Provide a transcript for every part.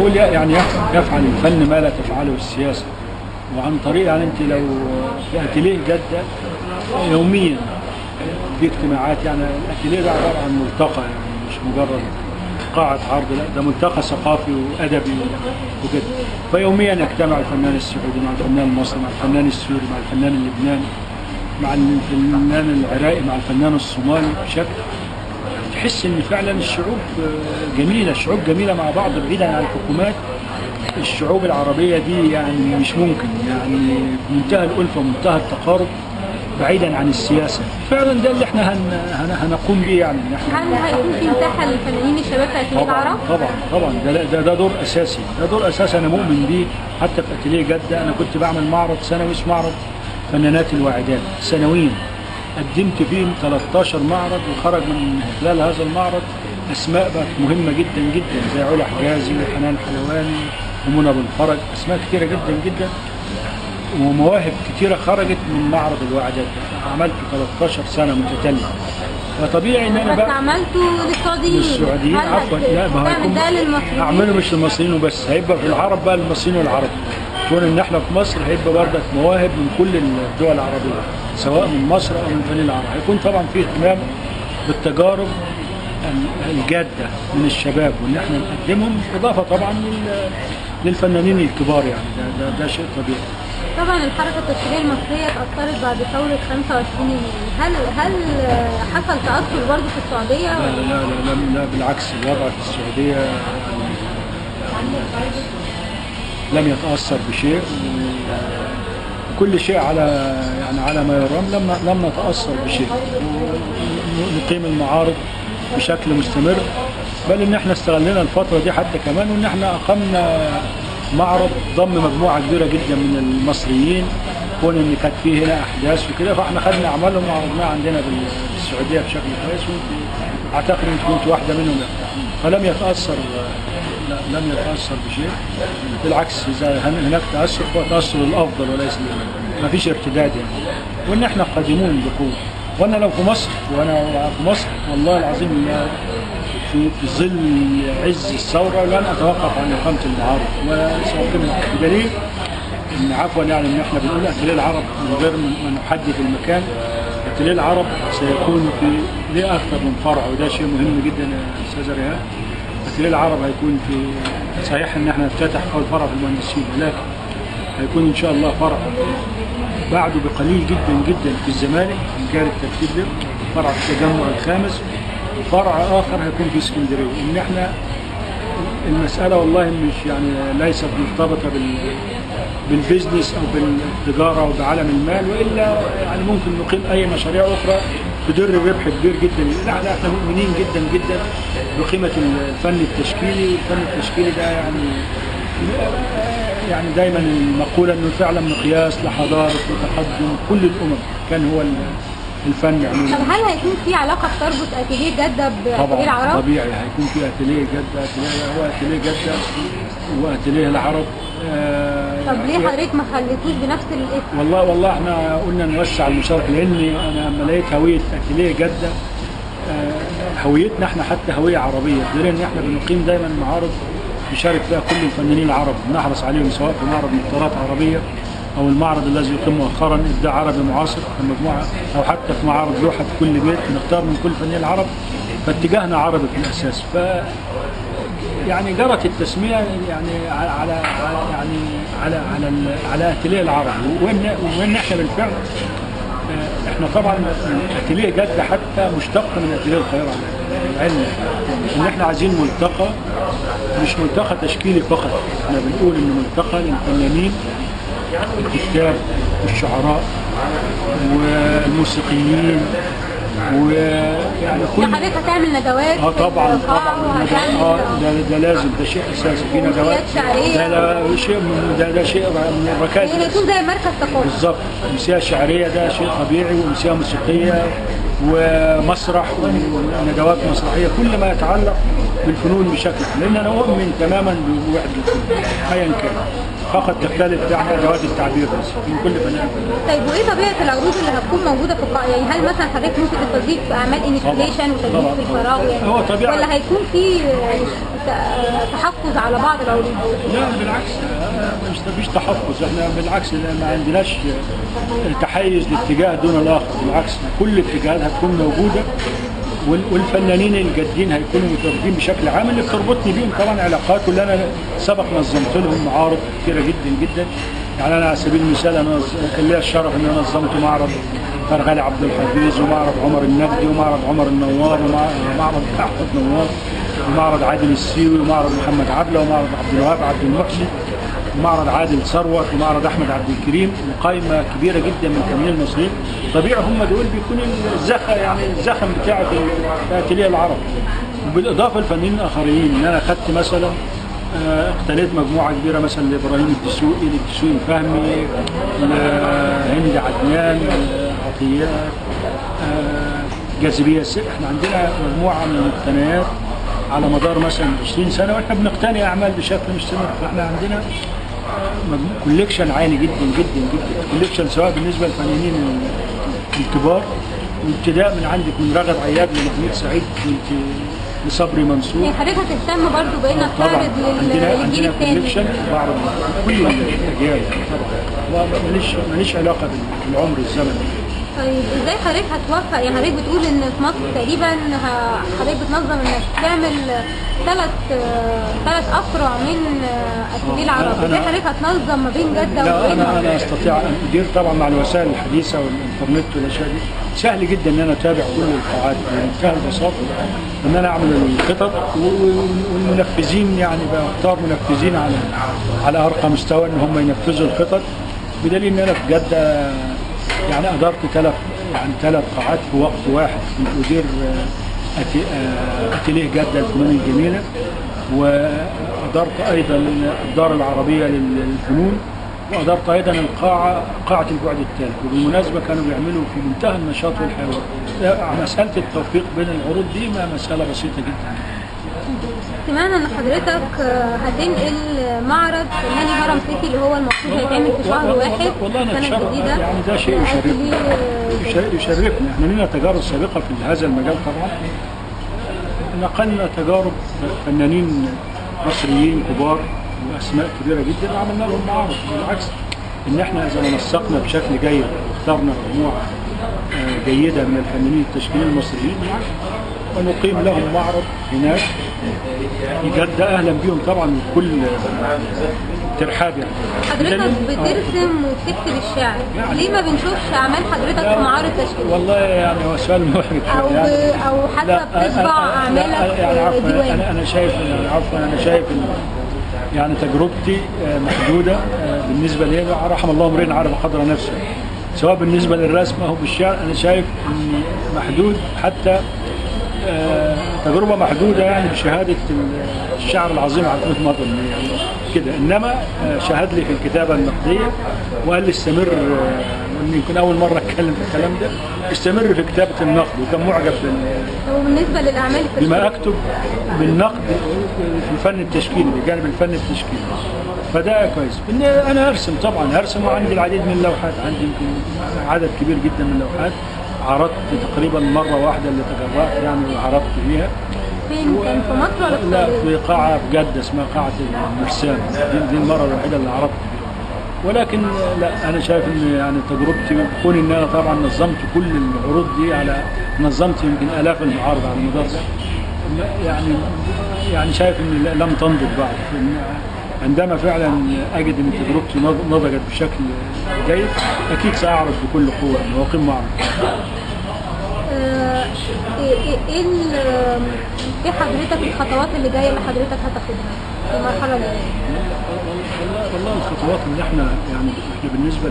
بقول يعني يفعل الفن ما لا تفعله السياسه. وعن طريق يعني انت لو في اتيليه جده يوميا في اجتماعات، يعني الاتيليه ده عباره عن ملتقى، يعني مش مجرد قاعه عرض، لا ده ملتقى ثقافي وادبي وكده. فيوميا يجتمع الفنان السعودي مع الفنان المصري مع الفنان السوري مع الفنان اللبناني مع الفنان العراقي مع الفنان الصومالي، بشكل تحس ان فعلا الشعوب جميله، الشعوب جميله مع بعض بعيدا عن الحكومات. الشعوب العربيه دي يعني مش ممكن، يعني منتهى الالفه ومنتهى التقارب بعيدا عن السياسه. فعلا ده اللي احنا هنقوم به. يعني هل هيكون في مساحه للفنانين الشباب في اتيليه العرب؟ طبعا ده دور اساسي، ده دور اساسي انا مؤمن بيه. حتى في اتيليه جده انا كنت بعمل معرض سنوي اسمه معرض فنانات الواعدات سنويا، قدمت فيه 13 معرض، وخرج من خلال هذا المعرض اسماء بقت مهمه جدا جدا زي علا حجازي وحنان حلواني ومنى بن فرج، اسماء كثيره جدا جدا ومواهب كثيره خرجت من معرض الواعدات. عملت 13 سنه متتاليه، فطبيعي ان انا بس عملته للسعوديين عفوا. لا ما هو ده للمصريين، اعمله مش للمصريين وبس، هيبقى في العرب بقى المصريين والعرب. كون ان احنا في مصر هيبقى بردك مواهب من كل الدول العربيه سواء من مصر او من الفنانين العرب. هيكون طبعا في اهتمام بالتجارب الجاده من الشباب وان احنا نقدمهم، اضافه طبعا للفنانين الكبار. يعني ده شيء طبيعي. طبعا الحركه التشكيليه المصريه اتاثرت بعد ثوره 25 يناير، هل حصل تاثر برضه في السعوديه؟ لا بالعكس، الوضع في السعوديه لم يتاثر بشيء، كل شيء على ما يرام. لم نتاثر بشيء، نقيم المعارض بشكل مستمر، بل ان احنا استغلنا الفتره دي حتى كمان، وان احنا اقمنا معرض ضم مجموعه كبيره جدا من المصريين، كون ان كانت فيه هنا احداث وكده، فاحنا خدنا اعمالهم وعرضناها عندنا في السعوديه بشكل كويس، اعتقد ان كنت واحده منهم. فلم يتاثر، لم يتاثر بشيء، بالعكس اذا هناك تاثر فهو تاثر الافضل وليس ما فيش ارتداد يعني. وان احنا قادمون بقوه. وانا لو في مصر، وانا في مصر والله العظيم في ظل عز الثوره لن اتوقف عن اقامه المعارض وساقيم، بدليل ان عفوا يعني ان احنا بنقول اتيليه العرب من غير ما نحدد المكان. اتيليه العرب سيكون في ليه اكثر من فرع، وده شيء مهم جدا يا استاذه ريهام. اتيليه العرب هيكون في، صحيح ان احنا نفتتح اول فرع في المهندسين، ولكن هيكون ان شاء الله فرع بعده بقليل جدا جدا في الزمالك في مجال الترتيب له، فرع في التجمع الخامس، وفرع اخر هيكون في اسكندريه. ان احنا المساله والله مش يعني ليست مرتبطه بالبزنس او بالتجاره او بعالم المال، والا يعني ممكن نقيم اي مشاريع اخرى تدر ربح كبير جدا. لا احنا مؤمنين جدا جدا بقيمه الفن التشكيلي. الفن التشكيلي ده يعني دايما المقوله انه فعلا مقياس لحضاره وتقدم كل الامم كان هو الفن يعني. طب هل هيكون في علاقه بتربط اتيليه جده باتيليه العرب؟ طبيعي هيكون في اتيليه جده، هو اتيليه جده واتيليه العرب. طب ليه حضرتك ما خليتوش بنفس الاسم؟ والله احنا قلنا نوسع المشاركه، لاني انا لما لقيت هويه اتيليه جده هويتنا احنا حتى هويه عربيه، غير ان احنا بنقيم دايما معارض يشارك فيها كل الفنانين العرب، نحرص عليهم سواء في معرض مختارات عربيه او المعرض الذي يقيم مؤخرا ابداع عربي معاصر مجموعه، او حتى في معارض لوحه في كل بيت نختار من كل فنانين العرب، فاتجاهنا عربي في الاساس. ف يعني جرت التسميه يعني على اتيليه العرب، وان احنا بالفعل احنا طبعا اتيليه جده حتى مشتق من اتيليه القاهره العلمي، ان احنا عايزين ملتقى مش ملتقى تشكيلي فقط، احنا بنقول انه ملتقى للفنانين الكتاب والشعراء والموسيقيين ويعني كل. حضرتك هتعمل ندوات؟ طبعا ده لازم، ده شيء اساسي في ندوات شعريه، ده شيء من الركائز، يعني يكون زي مركز ثقافي بالظبط. امسيه شعريه ده شيء طبيعي، وامسيه موسيقيه ومسرح وندوات مسرحيه، كل ما يتعلق بالفنون بشكل عام، لان انا اؤمن تماما بوحده الفنون ايا كان، فقط تختلف يعني ادوات التعبير بس من كل فنان. طيب وايه طبيعه العروض اللي هتكون موجوده في القاعه؟ يعني هل مثلا حضرتك ممكن تستضيف اعمال انستليشن وتدريب في الفراغ يعني، ولا هيكون في تحفظ على بعض العروض؟ لا بالعكس، مش تحفظ، احنا بالعكس ما عندناش تحيز لاتجاه دون الاخر، بالعكس كل الاتجاهات هتكون موجوده، والفنانين الجادين هيكونوا متواجدين بشكل عام. اللي بتربطني بيهم طبعا علاقات، واللي انا سبق نظمت لهم معارض كثيره جدا جدا. يعني انا على سبيل المثال انا كان لي الشرف ان انا نظمت معرض فرغالي عبد الحفيظ، ومعرض عمر النجدي، ومعرض عمر النوار، ومعرض احمد نوار، ومعرض عادل السيوي، ومعرض محمد عبله، ومعرض عبد الوهاب عبد المحسن، ومعرض عادل ثروت، ومعرض احمد عبد الكريم، وقائمه كبيره جدا من الفنانين المصريين. طبيعي هم دول بيكون الزخم بتاعه الاتيليه العرب، وبالاضافه لفنانين اخرين. ان انا خدت مثلا اقتنيت مجموعه كبيره مثلا لابراهيم الدسوقي فهمي، هند عدنان، عطيات، جاذبيه احنا عندنا مجموعه من المقتنيات على مدار مثلا 20 سنه، واحنا بنقتني اعمال بشكل مستمر. فاحنا عندنا كوليكشن عالي جدا جدا جدا، كوليكشن سواء بالنسبه للفنانين الكبار، وابتداء من عندك من رغد عياد لمحمود سعيد لصبري منصور. يعني حضرتك هتهتم برضه بانك طبعا تعرض للجيل عندنا الثاني؟ كوليكشن بعرض كل الاجيال طبعا، ماليش علاقه بالعمر الزمني. طيب ازاي حضرتك هتوفق؟ يعني حضرتك بتقول ان في مصر تقريبا حضرتك بتنظم انك تعمل ثلاث افرع من اتيليه العرب، ازاي حضرتك هتنظم ما بين جده لا وبين انا استطيع ان ادير طبعا مع الوسائل الحديثه والانترنت والاشياء دي، سهل جدا ان انا اتابع كل القاعات بمنتهى البساطه، ان انا اعمل الخطط والمنفذين، يعني بختار منفذين على ارقى مستوى ان هم ينفذوا الخطط، بدليل ان انا في جده يعني أدرت ثلاث قاعات في وقت واحد. كنت أدير أتيليه جدة الفنون الجميلة، وأدرت أيضا الدار العربية للفنون، وأدرت أيضا قاعة البعد الثالث. وبالمناسبة كانوا بيعملوا في منتهى النشاط والحيوية. مسألة التوفيق بين العروض دي مسألة بسيطة جدا. سمعنا ان حضرتك هتنقل معرض فناني هرم سيتي اللي هو المفروض هيتعمل في شهر واحد والله أنا السنه الجديده، يعني ده شيء يشرفنا. احنا لنا تجارب سابقه في هذا المجال طبعا، نقلنا تجارب فنانين مصريين كبار واسماء كبيره جدا وعملنا لهم معارض. بالعكس، ان احنا اذا نسقنا بشكل جيد واخترنا مجموعه جيده من الفنانين التشكيليين المصريين ونقيم لهم معرض هناك في جدة، أهلا بيهم طبعا بكل ترحاب. يعني حضرتك بترسم وبتكتب الشعر، ليه ما بنشوفش أعمال حضرتك في معارض تشكيلية؟ والله يعني هو سؤال محرج أو حتى بتطبع أعمالك يعني ديوان؟ أنا شايف يعني تجربتي محدودة بالنسبة لي. رحم الله امرئ عرف قدر نفسه. سواء بالنسبة للرسم أو بالشعر، أنا شايف إني محدود، حتى تجربة محدودة يعني بشهادة الشاعر العظيم عبد مطر يعني كده. إنما شهد لي في الكتابة النقدية وقال لي استمر، يمكن أول مرة أتكلم في الكلام ده، استمر في كتابة النقد، وكان معجب وبالنسبة للأعمال التشكيلية بما أكتب بالنقد في الفن التشكيلي، بجانب الفن التشكيلي، فده كويس. أنا أرسم طبعا، أرسم، وعندي العديد من اللوحات، عندي يمكن عدد كبير جدا من اللوحات. عرضت تقريبا مرة واحدة اللي تجرأت يعني وعرضت فيها. فين كان في مصر ولا في لا، السعودية؟ في قاعة في جدة اسمها قاعة المرسام، دي المرة الوحيدة اللي عرضت فيها. ولكن لا، أنا شايف إن يعني تجربتي كون إن أنا طبعا نظمت كل العروض دي، نظمت يمكن آلاف المعارض على مدار يعني شايف إن لم تنضج بعد. عندما فعلا أجد إن تجربتي نضجت بشكل جيد، أكيد سأعرض بكل قوة وأقيم معرض. ايه حضرتك الخطوات اللي جايه اللي حضرتك هتاخدها في المرحله اللي جايه؟ والله الخطوات اللي احنا بالنسبه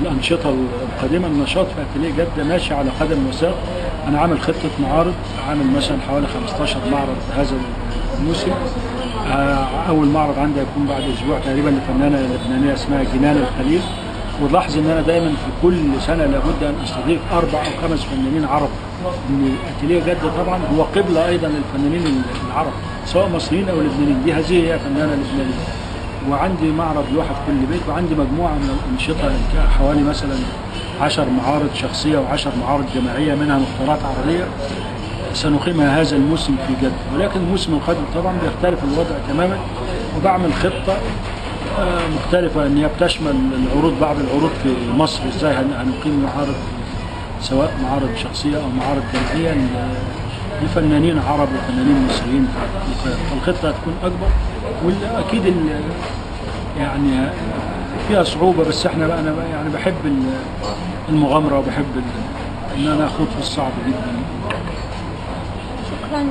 للانشطه القادمه، النشاط في اتيليه جده ماشي على قدم وساق. انا عامل خطه معارض، عامل مثلا حوالي 15 معرض هذا الموسم. اول معرض عندي هيكون بعد اسبوع تقريبا لفنانه لبنانيه اسمها جنان الخليل. ولاحظ ان انا دايما في كل سنه لابد ان استضيف 4 أو 5 فنانين عرب، ان اتيليه جده طبعا هو قبله ايضا للفنانين العرب سواء مصريين او لبنانيين. دي هذه هي فنانه لبنانيه. وعندي معرض لوحه في كل بيت، وعندي مجموعه من الانشطه، حوالي مثلا 10 معارض شخصيه و10 معارض جماعيه، منها مختارات عربيه سنقيمها هذا الموسم في جدة، ولكن الموسم القادم طبعا بيختلف الوضع تماما، وبعمل خطة مختلفة ان هي بتشمل العروض، بعض العروض في مصر ازاي هنقيم معارض، سواء معارض شخصية او معارض جماعية لفنانين عرب وفنانين مصريين في القاهرة. فالخطة هتكون اكبر، واكيد يعني فيها صعوبة، بس احنا بقى انا يعني بحب المغامرة، وبحب ان انا اخوض في الصعب جدا. شكرا.